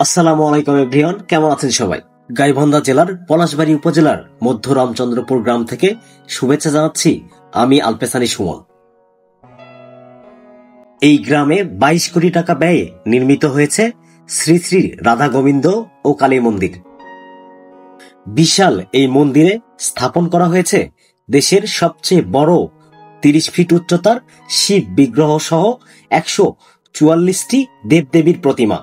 আসসালামু আলাইকুম এভরিওয়ান, কেমন আছেন সবাই? গাইবান্ধা জেলার পলাশবাড়ী উপজেলার মধ্য রামচন্দ্রপুর গ্রাম থেকে শুভেচ্ছা জানাচ্ছি আমি আলপেসানি সুমন। এই গ্রামে 22 কোটি টাকা ব্যয়ে নির্মিত হয়েছে শ্রী শ্রী রাধা গোবিন্দ ও কালী মন্দির। বিশাল এই মন্দিরে স্থাপন করা হয়েছে দেশের সবচেয়ে বড় 30 ফিট উচ্চতার শিব বিগ্রহ সহ 144টি দেবদেবীর প্রতিমা।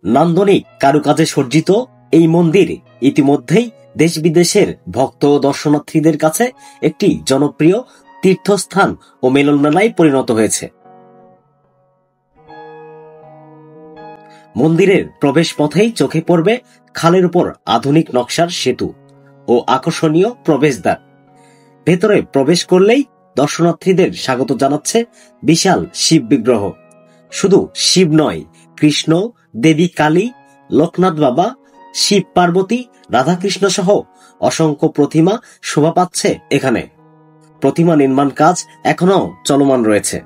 নান্দনিক কারুকাজে সজ্জিত এই মন্দির ইতিমধ্যেই দেশ বিদেশের ভক্ত ও দর্শনার্থীদের কাছে একটি জনপ্রিয় তীর্থস্থান ও মিলনমেলায় পরিণত হয়েছে। মন্দিরের প্রবেশ পথেই চোখে পড়বে খালের উপর আধুনিক নকশার সেতু ও আকর্ষণীয় প্রবেশদ্বার। ভেতরে প্রবেশ করলেই দর্শনার্থীদের স্বাগত জানাচ্ছে বিশাল শিব বিগ্রহ। শুধু শিব নয়, কৃষ্ণ, দেবী কালী, লোকনাথ বাবা, শিব পার্বতী, রাধাকৃষ্ণ সহ অসংখ্য প্রতিমা শোভা পাচ্ছে এখানে। প্রতিমা নির্মাণ কাজ এখনো চলমান রয়েছে।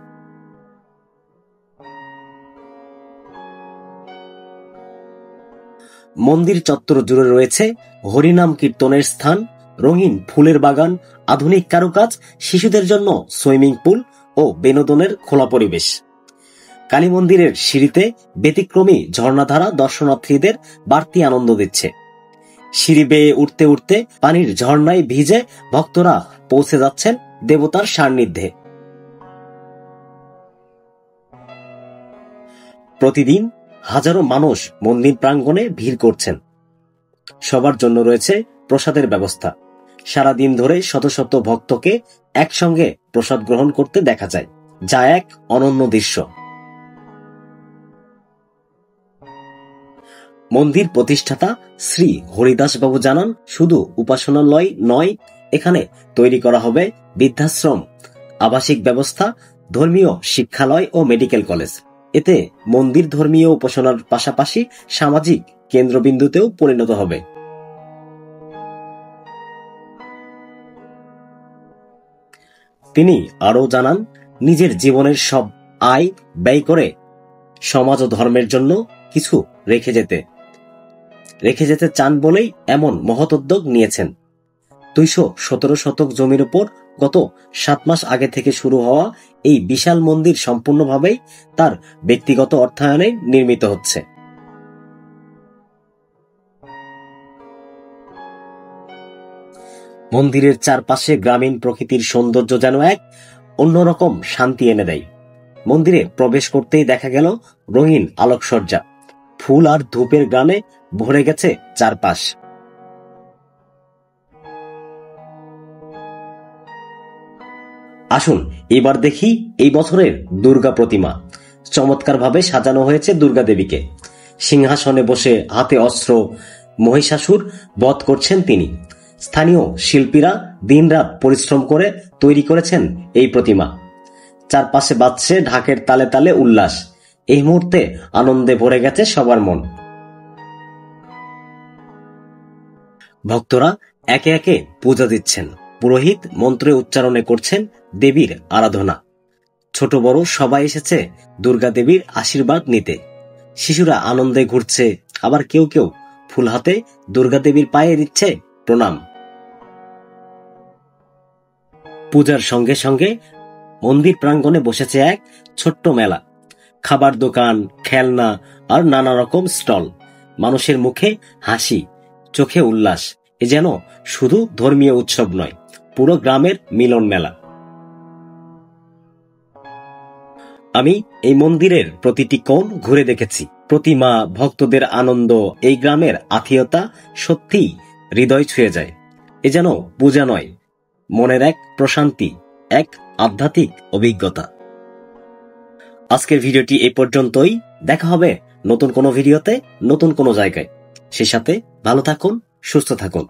মন্দির চত্বর জুড়ে রয়েছে হরিনাম কীর্তনের স্থান, রঙিন ফুলের বাগান, আধুনিক কারুকাজ, শিশুদের জন্য সুইমিং পুল ও বিনোদনের খোলা পরিবেশ। কালী মন্দিরের সিঁড়িতে ব্যতিক্রমী ঝর্ণাধারা দর্শনার্থীদের বাড়তি আনন্দ দিচ্ছে। সিঁড়ি বেয়ে উঠতে উঠতে পানির ঝর্ণায় ভিজে ভক্তরা পৌঁছে যাচ্ছেন দেবতার সান্নিধ্যে। প্রতিদিন হাজারো মানুষ মন্দির প্রাঙ্গণে ভিড় করছেন। সবার জন্য রয়েছে প্রসাদের ব্যবস্থা। সারাদিন ধরে শত শত ভক্তকে একসঙ্গে প্রসাদ গ্রহণ করতে দেখা যায়, যা এক অনন্য দৃশ্য। মন্দির প্রতিষ্ঠাতা শ্রী হরিদাস বাবু জানান, শুধু উপাসনালয় নয়, এখানে তৈরি করা হবে বৃদ্ধাশ্রম, আবাসিক ব্যবস্থা, ধর্মীয় শিক্ষালয় ও মেডিকেল কলেজ। এতে মন্দির ধর্মীয় উপাসনার পাশাপাশি সামাজিক কেন্দ্রবিন্দুতেও পরিণত হবে। তিনি আরও জানান, নিজের জীবনের সব আয় ব্যয় করে সমাজ ও ধর্মের জন্য কিছু রেখে যেতে চান বলেই এমন মহৎ উদ্যোগ নিয়েছেন। 217 শতক জমির উপর গত 7 মাস আগে থেকে শুরু হওয়া এই বিশাল মন্দির সম্পূর্ণভাবেই তার ব্যক্তিগত অর্থায়নে নির্মিত হচ্ছে। মন্দিরের চারপাশে গ্রামীণ প্রকৃতির সৌন্দর্য যেন এক অন্যরকম শান্তি এনে দেয়। মন্দিরে প্রবেশ করতেই দেখা গেল রঙিন আলোকসজ্জা, ফুল আর ধূপের গানে ভরে গেছে চারপাশ। আসুন এবার দেখি এই বছরের দুর্গা প্রতিমা। চমৎকারভাবে সাজানো হয়েছে দুর্গা দেবীকে। সিংহাসনে বসে হাতে অস্ত্র মহিষাসুর বধ করছেন তিনি। স্থানীয় শিল্পীরা দিনরাত পরিশ্রম করে তৈরি করেছেন এই প্রতিমা। চারপাশে বাজছে ঢাকের তালে তালে উল্লাস। এই মুহূর্তে আনন্দে ভরে গেছে সবার মন। ভক্তরা একে একে পূজা দিচ্ছেন। পুরোহিত মন্ত্রে উচ্চারণে করছেন দেবীর আরাধনা। ছোট বড় সবাই এসেছে দুর্গা দেবীর আশীর্বাদ নিতে। শিশুরা আনন্দে ঘুরছে, আবার কেউ কেউ ফুল হাতে দুর্গা দেবীর পায়ে দিচ্ছে প্রণাম। পূজার সঙ্গে সঙ্গে মন্দির প্রাঙ্গণে বসেছে এক ছোট্ট মেলা। খাবার দোকান, খেলনা আর নানা রকম স্টল। মানুষের মুখে হাসি, চোখে উল্লাস। এ যেন শুধু ধর্মীয় উৎসব নয়, পুরো গ্রামের মিলন মেলা। আমি এই মন্দিরের প্রতিটি কোণ ঘুরে দেখেছি। প্রতিমা, ভক্তদের আনন্দ, এই গ্রামের আত্মীয়তা সত্যি হৃদয় ছুঁয়ে যায়। এ যেন পূজা নয়, মনের এক প্রশান্তি, এক আধ্যাত্মিক অভিজ্ঞতা। আজকের ভিডিওটি এই পর্যন্তই। দেখা হবে নতুন কোনো ভিডিওতে, নতুন কোনো জায়গায়। সে সাথে ভালো থাকুন, সুস্থ থাকুন।